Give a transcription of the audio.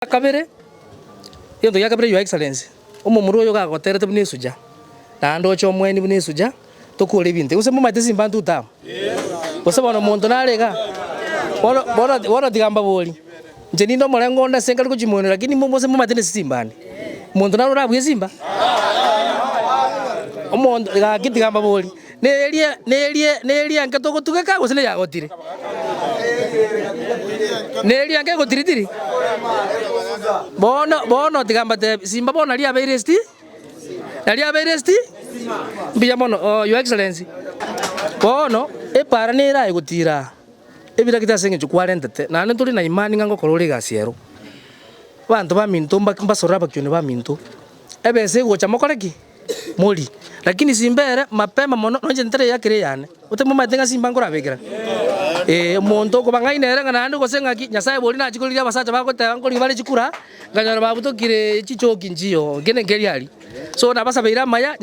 Kabere iyo ya kabere your excellency umumuru yo gagoterete bune suja na ndo cho mweni bune suja to kure binte use mu mate simba ntuta use bono muntu narega bora digamba boli nje nindo morengo nda senga ko jimone lakini mu mose mu mate ne simbani muntu narura bwe simba omuntu ga kidigamba boli nelia nkato gutugeka use ne yagotire nelia nke gotiritiri bono tigamba te simba bona lia beiresti biya mono your excellency bono e para nera igutira ebira kitasenge chukwarentete na ne tuli na imani ngango korore gasiero bantu ba minto mbasora bakyone ba minto ebese gocha mokoreki muri lakini simbere mapema mono nje ntere yakire yane utemo matenga simba ngora bekera muntu ko bangainere ngana ndo gosenga ki nyasaye boli na chikolira basacha bakotera ngoli bale chikura nganyara babutokire chichoki njiyo ngene ngeri ali so na basa beira maya